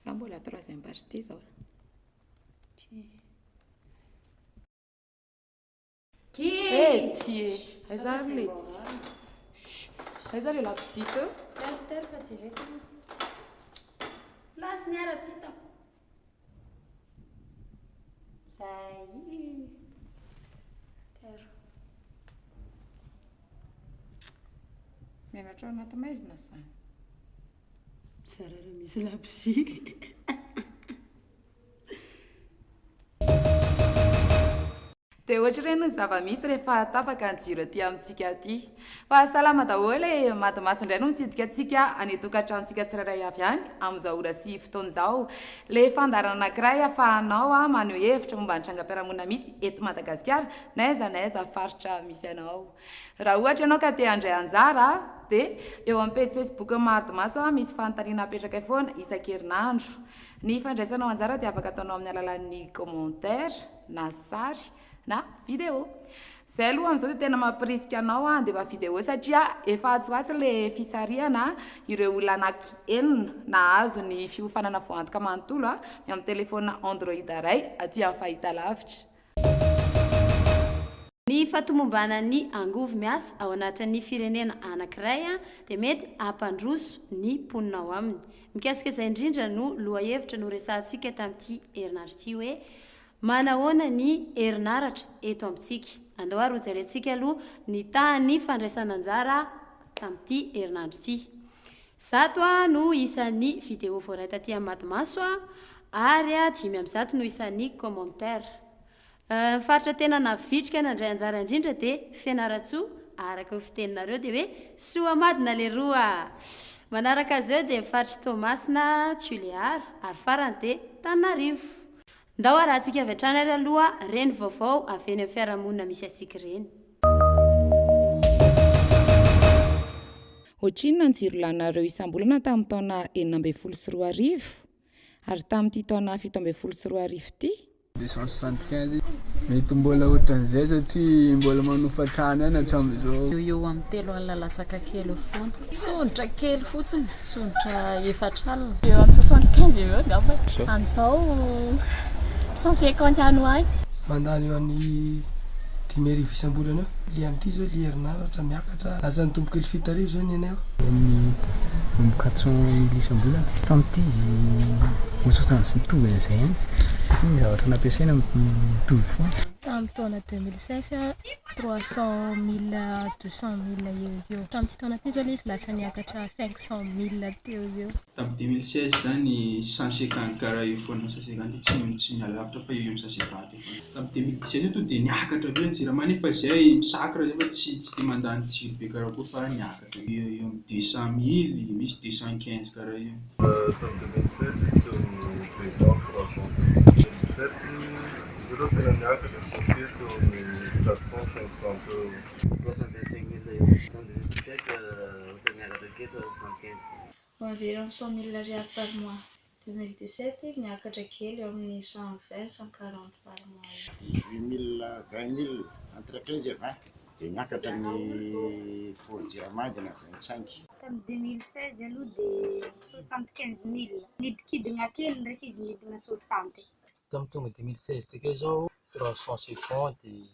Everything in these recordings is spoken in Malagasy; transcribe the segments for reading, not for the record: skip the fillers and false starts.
Ça Mbola la troisième partie ça. Mety. Aiza Mety. Aiza le lapisito. Ter fa direito. Lá senhora tsita. Sai. Ter. Mianatra ao anaty maizina zany. Sarara misy lapisy. Dia ohatrin'ny zava-misy rehefa tapaka ny jiro aty amintsika aty. Fa salama daholo maty maso indray no mitsidika antsika any tokantranontsika tsirairay avy any amin'izao ora sy fotoana izao. Le fandarana anankiray ahafahanao maneho hevitra momba ny trangam-piarahamonina misy eto Madagasikara na aiza faritra misy anao. Raha ohatra ianao ka te handray anjara dia eo amin'ny page Facebook maty maso misy fanontaniana apetraka foana isan-kerinandro. Ny fandraisanao anjara dia afaka ataonao amin'ny alalan'ny commentaire na sary na vidéo. Zay aloha amin'izao dia tena mampirisika anao dia vidéo satria efa atsoatsy le fisarihana ireo olona anaky-enina nahazo ny fiofanana voantoka manontolo amin'ny telefona Android iray aty amin'ny fahitalavitra. Ny fatomombana ny Angovo miasa ao anatin'ny firenena anankiray dia mety hampandroso ny mponinao aminy. Mikasika izay indrindra no lohahevitra no resahantsika tamin'ity herinaratra ity hoe manahoana ny herinaratra eto amintsika. Andao ary hojerentsika aloha ny tany fandraisana anjara tamin'ity herinandro ity. Zato no isan'ny vidéo voaraita aty amin'ny Matimaso ary 5 no isan'ny commentaire. Faritra tena navitrika nandray anjara indrindra dia Fianaratsoa araka ny fiteninareo dia hoe Soamadina le roa. Manaraka azy dia faritra Tomasina Tsuleara ary farany dia Tanarivo. Ndao arahantsika avy hatrany ary aloha reny vaovao avy eny amin'ny fiarahamonina misy antsika reny. Ohatrinona ny jiro laninareo isam-bolana tamin'ny taona 2024 ary tamin'ity taona 2024 ity 275 mety mbola ohatran'izay satria mbola manofatrano ihany hatramin'izao. Eo amin'ny 3 alina latsaka kely foana. Sonitra kely fotsiny, sonitra 4 alina. Eo amin'ny 75 eo angamba. Amin'izao 150 ano any. Mandany eo amin'ny 5,000 isam-bolana eo. Le amin'ity zao le herinaratra miakatra. Lasa nitomboka kely fitarivo zao ny anay. Amin'ny 400,000 isam-bolana. Tamin'ity izy ohatrany sy mitovy izay ihany. Tsy ny zavatra nampiasaina mitovy foana. Tamin'ny taona 2016 300,000 200,000 eo. Tamin'ity taona ity zao izy lasa niakatra 500,000 teo eo. Tamin'ny 2016 zany 150 karaha io foana 150 tsy mialavitra fa eo amin'ny 150 foana. Tamin'ny 2017 io dia niakatra be ny jiramany fa izay misakra zay fa tsy dia mandany jiro be karaha koa fa niakatra. Eo amin'ny 200,000 misy 215 karaha io. Tamin'ny 2017 2017 zero tena miakatra satria teo amin'ny 400 500 325 000 eo. Tamin'ny 2017 ohatry niakatra aketo 75. Environ 100,000 ariary par mois. 2017 niakatra kely eo amin'ny 120 140 par mois. 18 000 20 000 entre 15 et 20 dia niakatra ny produit amadina 25. Tamin'ny 2016 aloha dia 75 000. Nidikidina kely ndraiky izy nidina 60. Tamin'ny tonga 2016 tika zao 350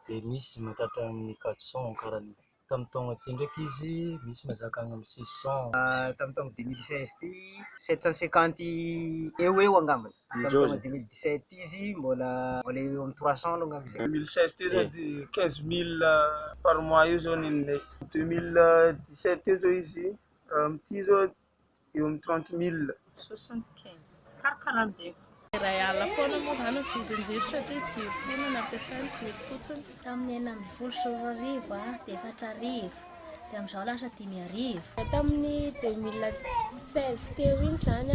dia misy mahatratra amin'ny 400 karaha. Tamin'ny taona ty ndraiky izy misy mazaka agny amin'ny 600. Tamin'ny taona 2016 ty 750 eo angambany. Tamin'ny taona 2017 izy mbola eo amin'ny 300 alo angambany. 2016 ty zao dia 15 000 par mois io zao ninay. 2017 io zao izy amin'ity zao eo amin'ny 30 000. 75 karakaran'izay. Raha ala foana moa zany ny vidin-jiro satria jiro foana nampiasainy jiro fotsiny. Tamin'ny 9,4 dia 4,000 dia amin'izao lasa 5,000. Tamin'ny 2016 teo iny zany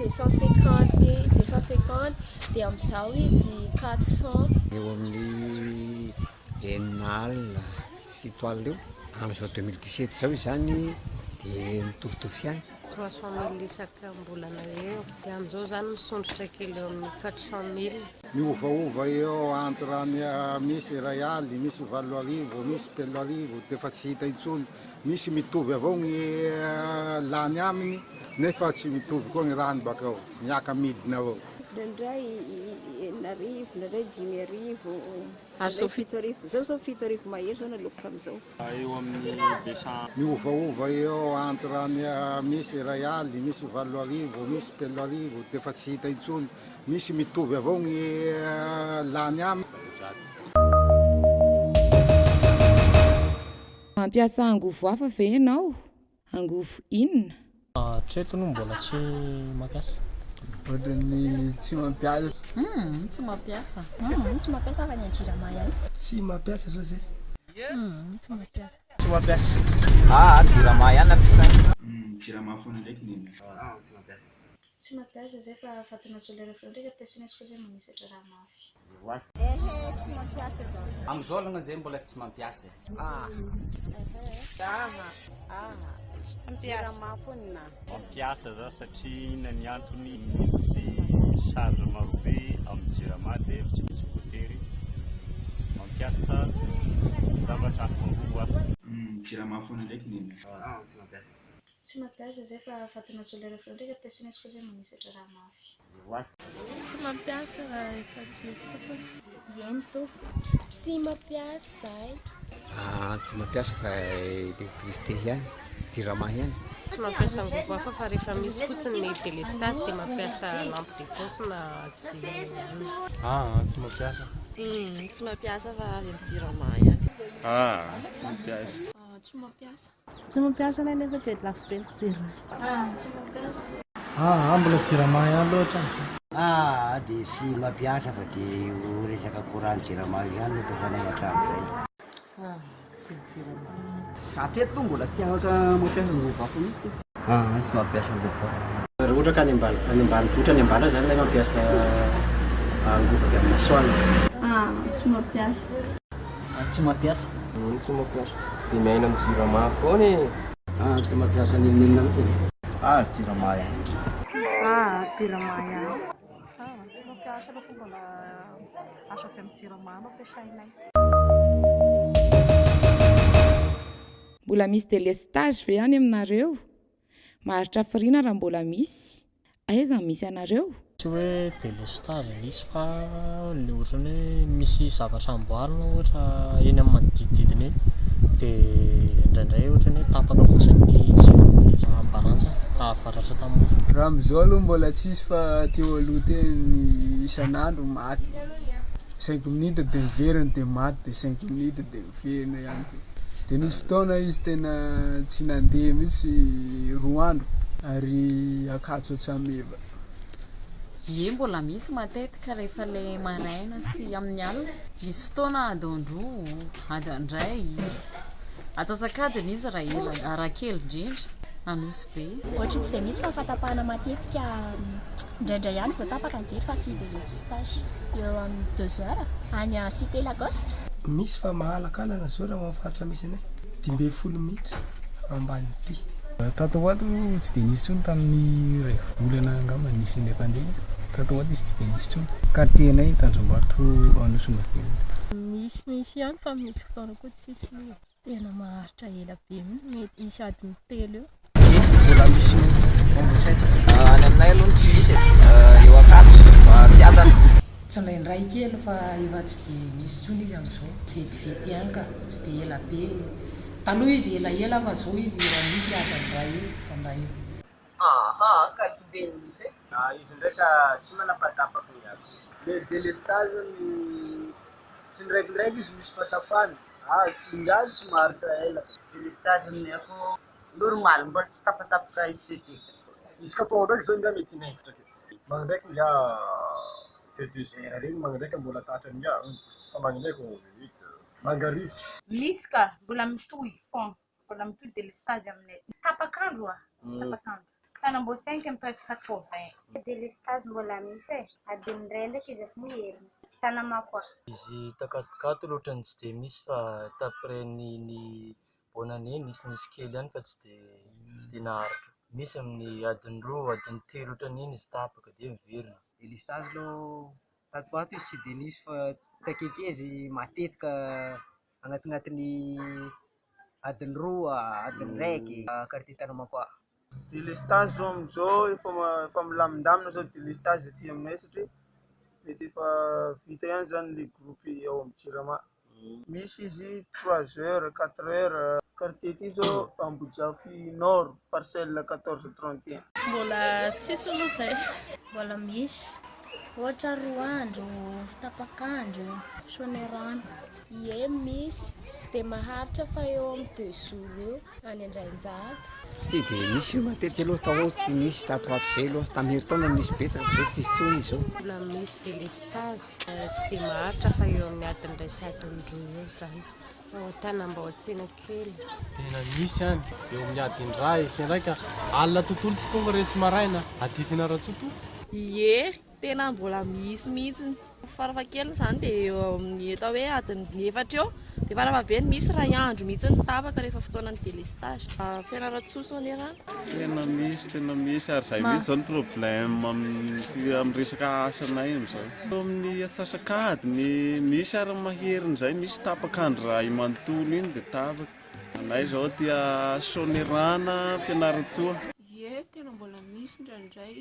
250 dia amin'izao izy 400. Eo amin'ny 4 fito alina eo. Amin'izao 2017 zao izy zany dia mitovitovy ihany. 300,000 isam-bolana eo. Dia amin'izao zany misondrotra kely eo amin'ny 400,000. Miovaova eo entre misy 1 aly, misy 4,000, misy 3,000 dia fa tsy hita intsony. Misy mitovy avao ny lany aminy nefa tsy mitovy koa ny rano bakao miaka midina avao. Ndraindray 4,000 ndraindray 5,000 ndraindray 7,000 zao 7,000 mahery zao naloko tamizao. Eo amin'ny 200 Miovaova eo entre misy ray aly, misy 4,000, misy 3,000 defa tsy hita intsony. Misy mitovy avao ny lany aminy. Mampiasa angovo hafa ve ianao? Angovo inona? Treto no mbola tsy mampiasa. Ohatran'ny tsy mampiasa. Tsy mampiasa. Tsy mampiasa fa ny anjiramay ihany. Tsy mampiasa zao zay. Tsy mampiasa. Tsy mampiasa. Jiramay ihany ampiasaina. Jiramay foana ndraiky neny. Tsy mampiasa. Tsy mampiasa zay fa fatina solaire feo ndraiky ampiasaina izy koa zay manisatra raha mafy. Tsy mampiasa zao. Amizao aloha zay mbola tsy mampiasa. mampiasa za satria na ny antony misy charge marobe amin'ny jirama dia tsy misy voatery mampiasa zavatra hafa. Jiramay foana ndraiky neny. Tsy mampiasa. Tsy mampiasa zay fa fatina solaire feo ndraiky ampiasaina izy koa zay manisatra raha mafy. Tsy mampiasa efa tsy fotsiny. Eny to. Tsy mampiasa. Tsy mampiasa fa électricité ihany, jirama ihany. Tsy mampiasa angovo hafa fa rehefa misy fotsiny ny délestage dia mampiasa lampe de poche na jiro. Tsy mampiasa. Tsy mampiasa fa avy amin'ny jirama ihany. Tsy mampiasa. Tsy mampiasa. Tsy mampiasa na nefa dia lafo be ny jiro. Tsy mampiasa. Mbola jirama ihany loatra. Dia tsy mampiasa fa dia resaka courant jirama ihany no ampiasanay an-trano zay. Hatreto mbola tsy afaka mampiasa angovo hafa mihitsy. Tsy mampiasa angovo hafa. Raha ohatra ka any ambanivohitra any ambala zany ilay mampiasa angovo avy amin'ny masoandro. Tsy mampiasa. Tsy mampiasa. Tsy mampiasa. Dia miaina amin'ny jirama foana e. Tsy mampiasa ninona mihitsy. Jirama ihany. Jirama ihany. Tsy mampiasa aloha fa mbola asa avy amin'ny jirama no ampiasainay. Mbola misy délestage ve any aminareo? Maharitra hafiriana raha mbola misy. Aiza misy anareo? Tsy hoe délestage misy fa ny ohatrany hoe misy zavatra amboarina ohatra eny amin'ny manodidididina eny dia indraindray ohatrany hoe tapaka fotsiny jiro ambarantsa ahavaratra tamin'ny. Raha amizao aloha mbola tsisy fa teo aloha teny isan'andro maty. 5 minutes dia miverina dia maty dia 5 minutes dia miverina ihany. Dia nisy fotoana izy tena tsy nandeha mihitsy 2 andro ary akatso atsameva. Mbola misy matetika rehefa ilay maraina sy amin'ny alina. Misy fotoana adondro, adandray. Atsasakadiny izy raha kely indrindra. Anosy be. Ohatra tsy dia misy fa fatapahana matetika indraindray ihany vao tapaka ny jiro fa tsy délestage. Eo amin'ny 2 heures any à Cité Lacoste. Misy fa mahalakalana zao raha mahafaritra misy anay 12 minitra amban'ity. Tatoato tsy dia nisy tsony tamin'ny ray volana angamba nisy independant. Tatoato izy tsy dia nisy tsony. Quartier-nay Tanjombato Anosy-Mavela. Misy ihany fa misy fotoana koa tsisy tena maharitra ela be mety misy adiny 3 eo. Mbola misy mihitsy. Any aminay aloha tsy misy eo akatso tsy adana. Tsy indraindray kely fa efa tsy dia misy tsony izy amin'izao. Vetivety ihany ka tsy dia ela be. Taloha izy elaela fa zao izy raha misy adandray eo. Ka tsy dia misy izy ndraika tsy manapatapaka miaro. Le délestage tsy ndraikindraiky izy misy fatapahana. Tsy indrany tsy maharitra ela. Délestage amin'ny ako normal mbola tsy tapatapaka esthétique. Izy ka atao ndraiky zao nga mety inefitra ke. Mandraiky nga te 2 heures regny mandraiky mbola tatra nga fa mandraiky vite mangarivotra. Misy ka mbola mitohy foana. Mbola mitohy délestage aminay. Tapakandro tapakandro. Tanambo 5 amin'ny presque 80. Délestage mbola misy adiny iray ndraiky izy efa miheriny. Tanamakoa. Izy takatokato loatra tsy dia misy fa taprès ny bonane nisy kely ihany fa tsy dia naharitra. Misy amin'ny adiny 2, adiny 3 ohatran'iny izy tapaka dia miverina. Délestage aloha tatoato izy tsy dia nisy fa takekezy matetika agnatin'ny adiny 2, adiny 1 quartier Tanamakoa. délestage zao amizao efa milamindamina zao délestage aty aminay satria mety efa vita ihany zany le groupe ao amin'ny jirama. Misy izy 3 heures 4 heures quartier ty zao Ambojafy Nord parcelle 1431. Mbola tsisy aloha zay. Mbola misy ohatra 2 andro tapakandro sonerano. Ie misy tsy dia maharitra fa eo amin'ny 2 jours eo any Andrainjato. Tsy dia misy io matetiky aloha tao tsy nisy tatoato zay aloha tamin'ny herintaona nisy betsaka zao tsisy tsony izy zao. Mbola misy délestage tsy dia maharitra fa eo amin'ny adiny 2 sy adiny 3 eo zany. Tanam-bahoatsena kely. Tena misy any eo amin'ny adiny 1 sy ndraika alina tontolo tsy tonga rehetra maraina aty Fianarantsoa. Ie, tena mbola misy mihitsy. Farafahakeliny zany dia eo amin'ny atao hoe adiny 4 eo. Dia farafahabeny misy ray andro mihitsy ny tapaka rehefa fotoanan'ny délestage. Fianarantsoa sonera. Tena misy ary zay misy zao ny problème amin'ny resaka asanay amizao. Amin'ny asasakadiny misy ary maheriny zay misy tapakandro raha imanontolo iny dia tapaka. Anay zao tia sonerana Fianarantsoa. Ie, tena mbola misy indraindray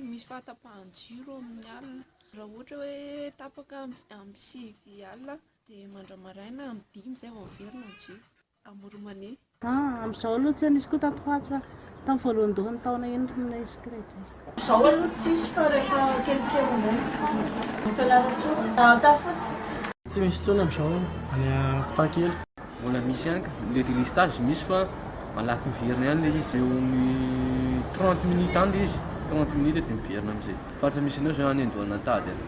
misy fahatapahany jiro amin'ny alina. Raha ohatra hoe tapaka amin'ny 6 alina dia mandramaraina amin'ny 5 zay vao verina ny jiro amoromane. Amin'izao aloha tsy nisy koa tatoatra tamin'ny voalohandohan'ny taona enina iskret. Izao aloha tsisy fa rehefa kelikely indray Fianarantsoa tafotsy. Tsy misy tsony amin'izao any Ampakely. Mbola misy ihany le délestage misy fa malaky miverina ihany le izy eo amin'ny 30 minutes any le izy 30 minutes dia miverina amin'izay. Faritra misy anao zao any Andohana tady any.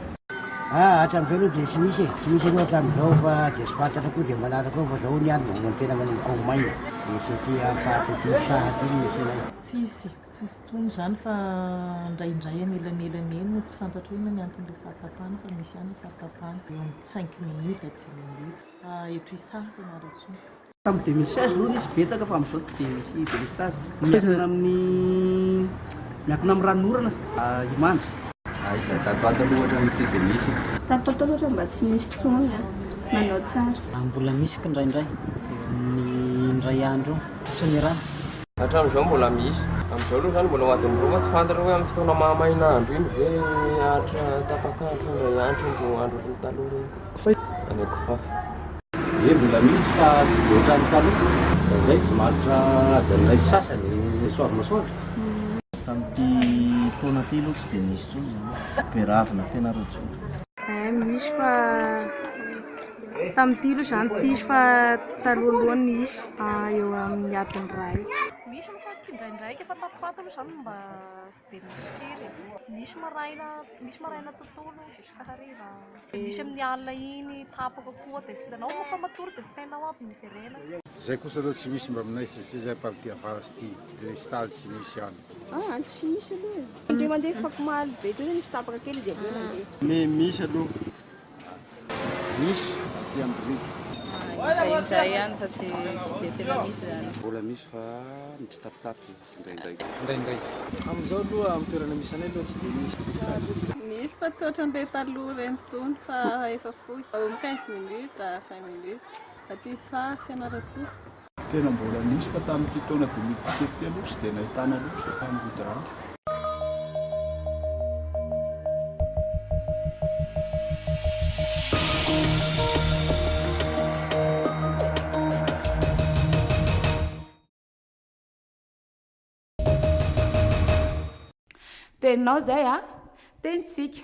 Hatramin'izao aloha dia tsy misy aloha hatramin'izao fa dia sy fantatra koa dia malalaka koa fa zao ny andro no tena manomboka ho maina. Misy aty afaty aty sahatra iny misy anay. Tsisy tsony zany fa indraindray anelanelana eny tsy fantatro hoe inona ny anton'ilay fahatapahana fa misy ihany fahatapahana eo amin'ny 5 minutes 10 minutes. Eto Isaha Fianarantsoa. Tamin'ny 2016 aloha nisy betsaka fa amin'izao tsy dia misy délestage. Miankina amin'ny ranorana Imandry. Aiza tatoato aloha ohatran'ny tsy dia misy. Tatoato aloha mba tsy misy tsony manao tsara. Mbola misy indraindray ny ray andro sonerana. Hatramin'izao mbola misy. Amin'izao aloha zany mbola ao adiny 2 tsy fantatra hoe amin'ny fotoana mahamaina andro iny ve ahatra tapakandro indray andro andro taloha reny. Any Angovo. Ie mbola misy fa tsy dia ohatran'ny taloha. Izay tsy maharitra adiny ray sasany soavy masoandro. Tamin'ity taona ty aloha tsy dia misy tsony zany. Mpiravina Fianarantsoa. Misy fa tamin'ity aloha zany tsisy fa talohalohany nisy eo amin'ny adiny 2. Misy mifaky indraindraiky efa tatoato aloha zany mba tsy dia misy firy. Misy maraina tontolo jusqu'à hariva. Misy amin'ny alina iny tapaka koa dia sanao fa matory dia sainao aby ny verena. Zay kosa aloha tsy misy mba aminay zay party avaratsy ty délestage tsy misy ihany. Tsy misy aloha. Indray mandeha fakomaly be teo nisy tapaka kely dia aveo mandeha. Misy aloha. Misy aty amin'ny Indraindray ihany fa tsy dia tena misy zany. Mbola misy fa tsy tapitapy indraindray. Amin'izao aloha amin'ny toerana misy anay aloha tsy dia misy délestage. Misy fa toatran'ilay taloha ireny tsony fa efa fohy. Amin'ny 15 minutes 5 minutes. Aty Isaha Fianarantsoa. Tena mbola misy fa tamin'ity taona 2017 aloha tsy dia nahitana aloha sy tamin'ny goudron. Teninao zay tenitsika.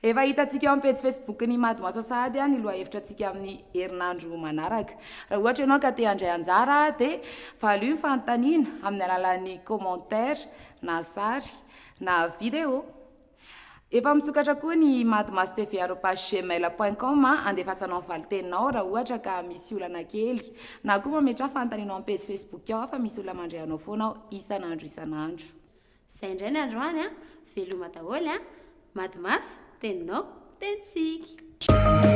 Efa hitantsika eo amin'ny page Facebook ny Mampiasa sahady ny loha hevitra antsika amin'ny herinandro manaraka. Raha ohatra ianao ka te handray anjara dia valio ny fanontaniana amin'ny alalan'ny commentaire na sary na vidéo. Efa misokatra koa ny mampiasa@gmail.com andefasanao ny valiteninao raha ohatra ka misy olana kely na koa mametra fanontanianao amin'ny page Facebook ao fa misy olona mandray anao foana ao isanandro. Zay indray ny androany veloma daholo Mampiasa teninao tenitsika.